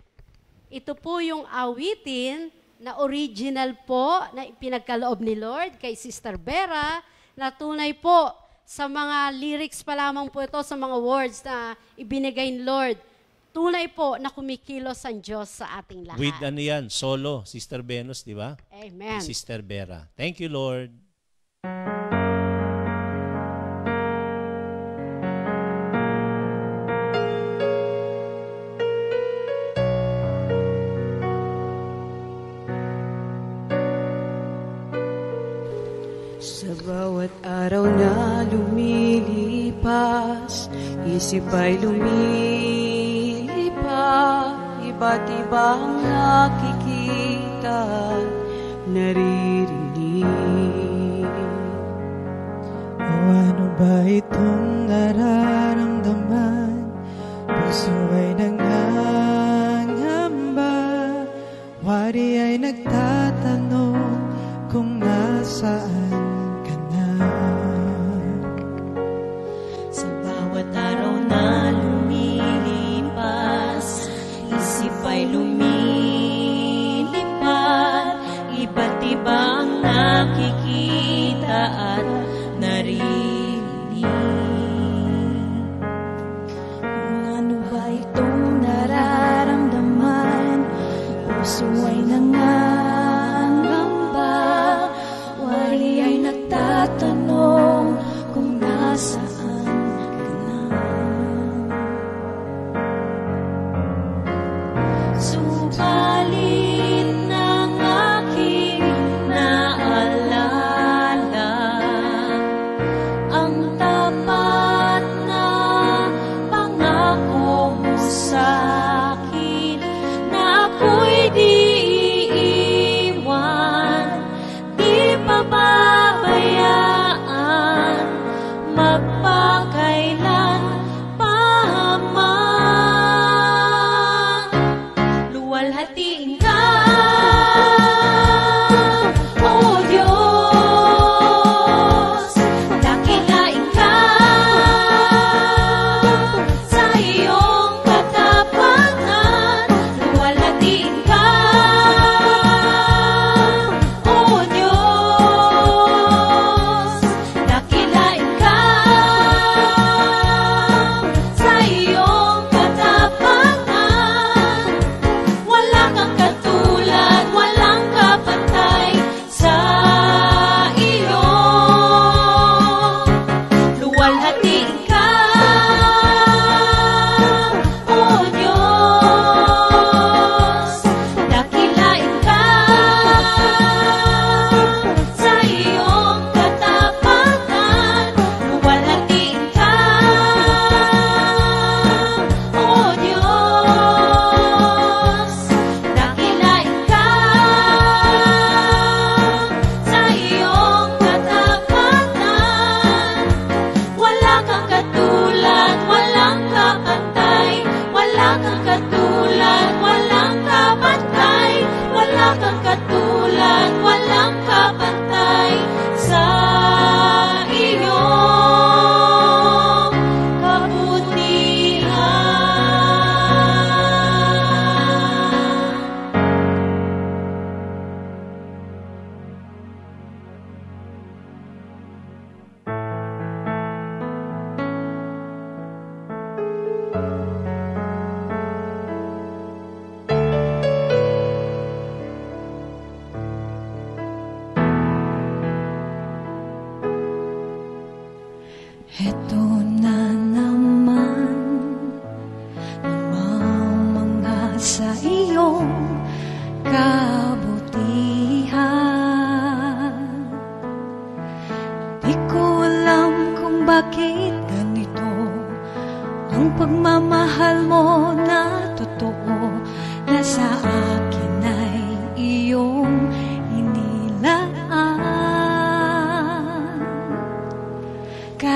Ito po yung awitin na original po na ipinagkaloob ni Lord kay Sister Vera, na tunay po sa mga lyrics pa lamang po ito, sa mga words na ibinigay ni Lord, tunay po na kumikilos ang Diyos sa ating lahat. With ano yan, solo, Sister Venus, di ba? Amen. Sister Vera. Thank you, Lord. Sa bawat araw na lumilipas, isip ay lumilipat, iba't ibang nakikita, naririnig. O ano ba itong nararamdaman? Puso ay nangangamba, wari ay nagtatanong kung nasaan. Sa bawat araw na lumilipas, isip ay lumilipad, iba't ibang nakikita at naririnig. Ano ba itong nararamdaman? Puso ay nangangamba, wari ay nagtatanong kung nasaan ka na. Subalit ng aking naalala,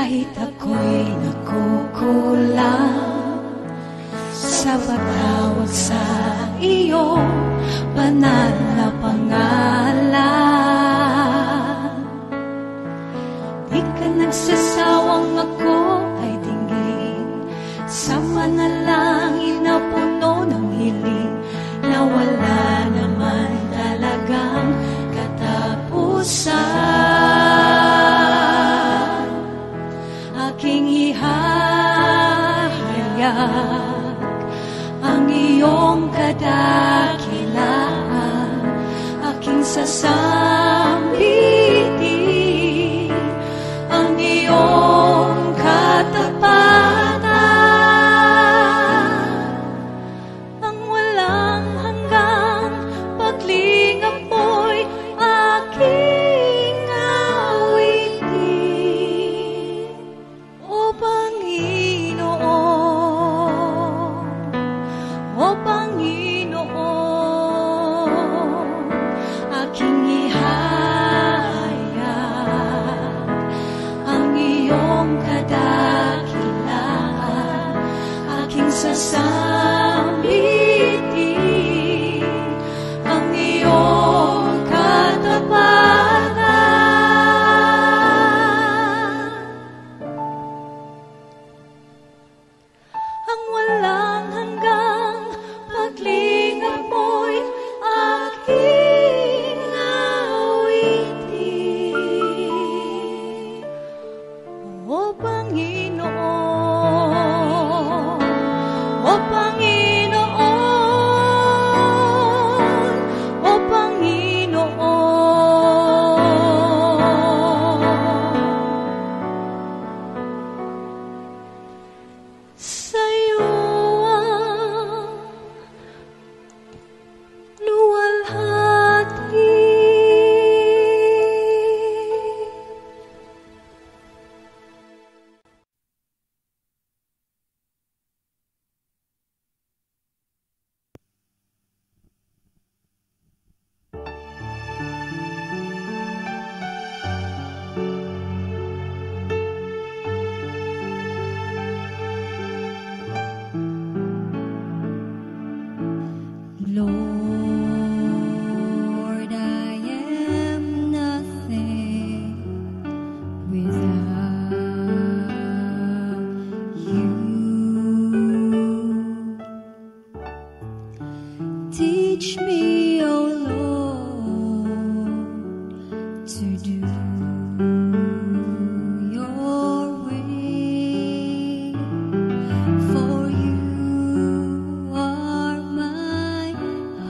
kahit ako'y nakukulang sa pagtawag sa iyong banal na pangalan. Di ka nagsasawang ako ay dinggin sa manalangin na puno ng hiling na wala naman talagang katapusan. Aking ihahayag ang iyong kadakilaan, aking sasambitin ang iyong katapatan. Ang walang hanggang paglingap mo'y aking awitin. O Panginoon, O Panginoon, aking ihahayag ang iyong kadakilaan, aking sasambitin ang iyong katapatan. Ang walang hanggang paglingap mo'y aking awitin. O Panginoon, O Panginoon, O Panginoon, sa'yo ang luwalhati. Lord, I am nothing without you. Teach me, O Lord, to do your will, for you are my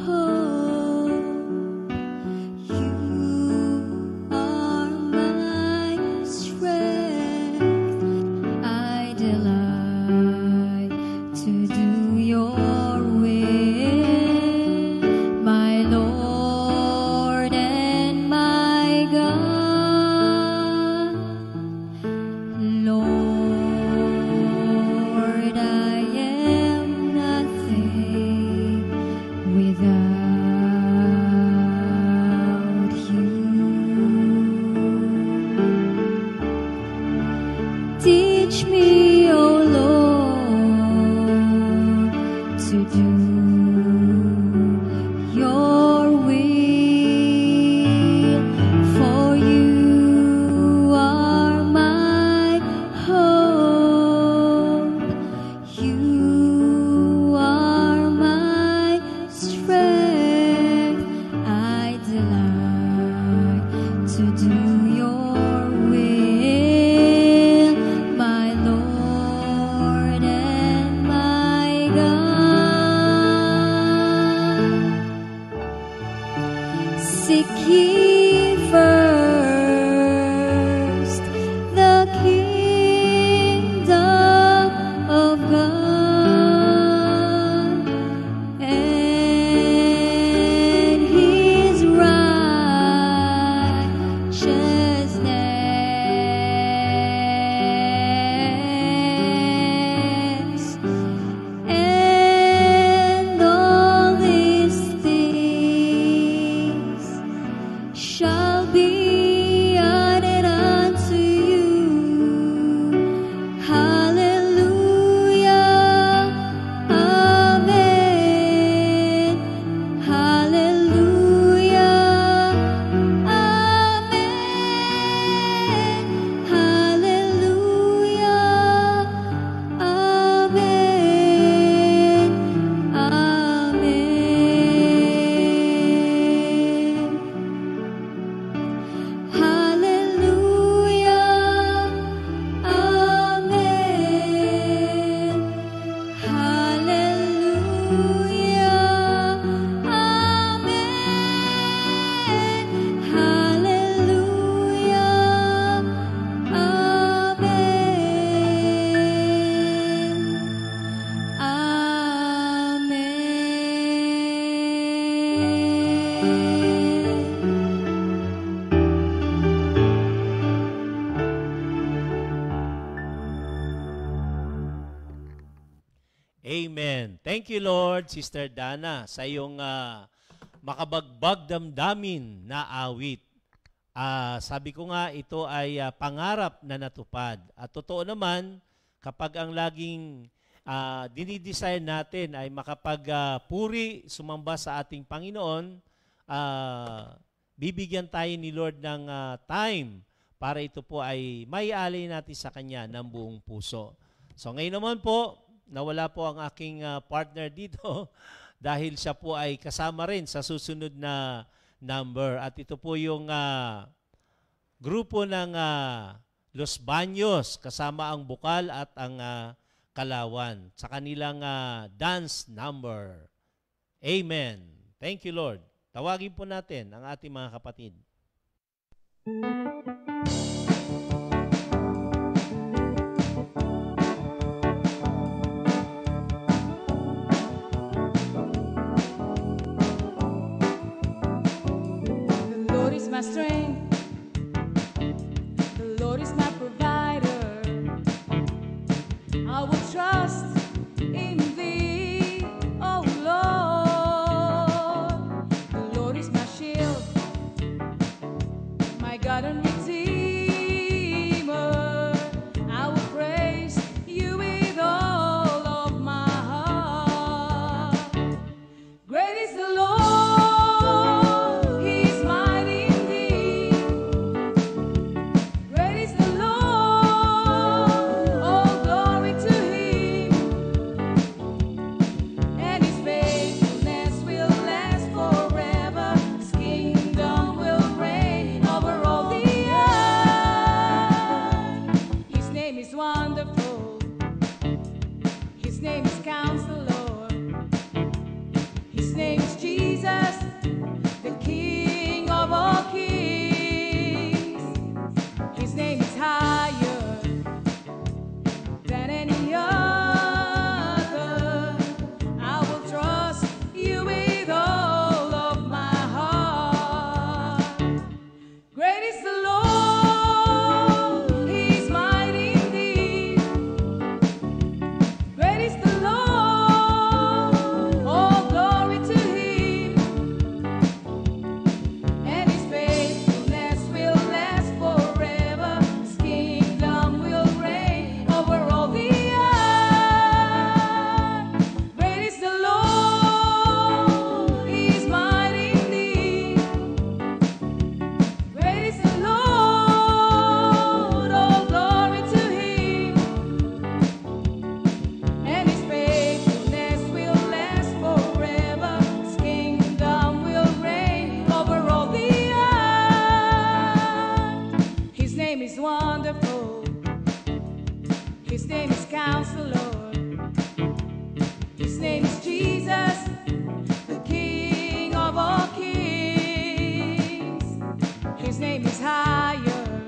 hope. You are my strength. I delight to do your will, my Lord and my God. Lord, I am nothing without you. Teach me, O Lord, to do your will, for you are my hope. You are my strength. I delight to do your will, my Lord and my God. Seek ye first the kingdom of God and His righteousness, Amen. Thank you, Lord, Sister Dana, sa iyong makabagbag damdamin na awit. Sabi ko nga, ito ay pangarap na natupad. At totoo naman, kapag ang laging dinidesign natin ay makapagpuri, sumamba sa ating Panginoon, bibigyan tayo ni Lord ng time para ito po ay maialay natin sa Kanya ng buong puso. So ngayon naman po, nawala po ang aking partner dito dahil siya po ay kasama rin sa susunod na number. At ito po yung grupo ng Los Baños, kasama ang Bukal at ang Kalawan sa kanilang dance number. Amen. Thank you, Lord. Tawagin po natin ang ating mga kapatid. The Lord is my strength. The Lord is my provider. I will trust in Thee, oh Lord. The Lord is my shield, my God and Redeemer. I will praise You with all of my heart. Great is the Lord, He is mighty indeed. Great is the Lord, all glory to Him. And His faithfulness will last forever. His kingdom will reign over all the earth. His name is wonderful. His name is Counselor. His name is Jesus, the King of all kings. His name is higher than any other. I will trust You with all of my heart. Great is the Lord, He is mighty indeed. Great is the Lord, all glory to Him. And His faithfulness will last forever. His kingdom will reign over all the earth. Great is the Lord, He is mighty indeed. Great is the Lord, all glory to Him. And His faithfulness will last forever. His kingdom will reign over all the earth. His name is wonderful. His name is Counselor. His name is Jesus, the King of all kings. His name is higher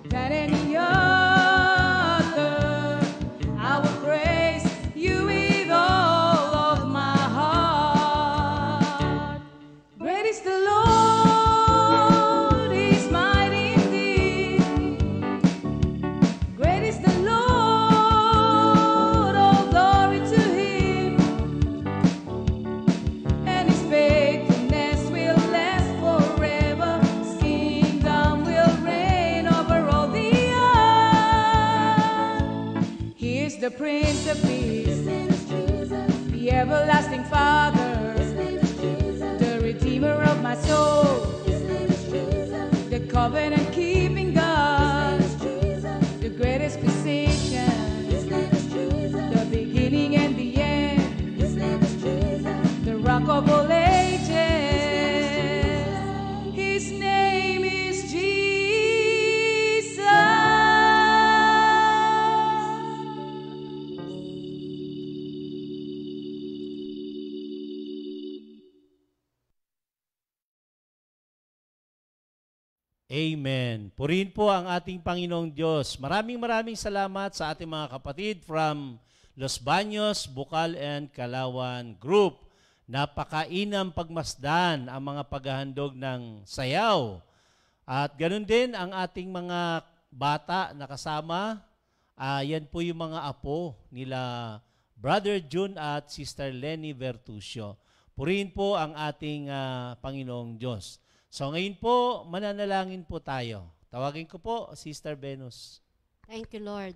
than any other. I will praise You with all of my heart. Great is the Lord, He is mighty indeed. Great is the Lord, all glory to Him. And His faithfulness will last forever. His kingdom will reign over all the earth. He is the Prince of Peace, the everlasting Father, the Redeemer of my soul, the covenant-keeping God, the greatest physician, the beginning and the end, the rock of all ages. His name is Jesus. Amen. Purihin po ang ating Panginoong Diyos. Maraming salamat sa ating mga kapatid from Los Baños, Bukal, and Kalawan Group. Napakainam pagmasdan ang mga paghahandog ng sayaw. At ganun din ang ating mga bata na kasama. Yan po yung mga apo nila Brother June at Sister Lenny Vertusio. Purihin po ang ating Panginoong Diyos. So ngayon po, mananalangin po tayo. Tawagin ko po, Sister Venus. Thank you, Lord.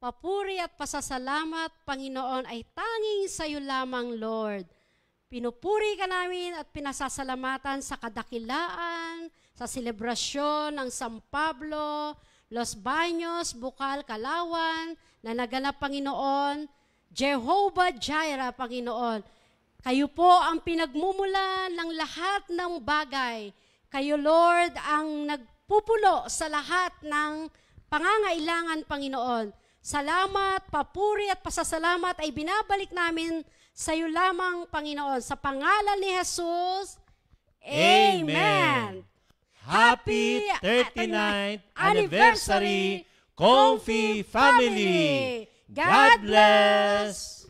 Papuri at pasasalamat, Panginoon, ay tanging sa iyo lamang, Lord. Pinupuri ka namin at pinasasalamatan sa kadakilaan, sa selebrasyon ng San Pablo, Los Baños, Bukal, Kalawan, na naganap, Panginoon, Jehovah Jireh, Panginoon. Kayo po ang pinagmumula ng lahat ng bagay. Kayo, Lord, ang nagpupulo sa lahat ng pangangailangan, Panginoon. Salamat, papuri at pasasalamat ay binabalik namin sa iyo lamang, Panginoon. Sa pangalan ni Jesus, Amen. Happy 39th anniversary, Comfy Family. God bless.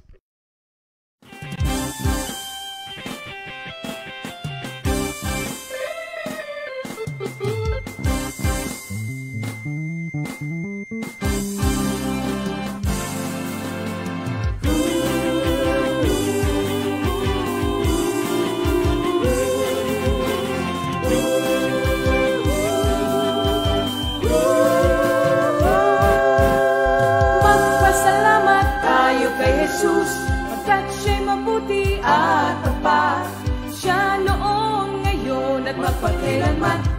Jesus, pagkat siya'y mabuti at tapat. Siya noon, ngayon at magpakailanman.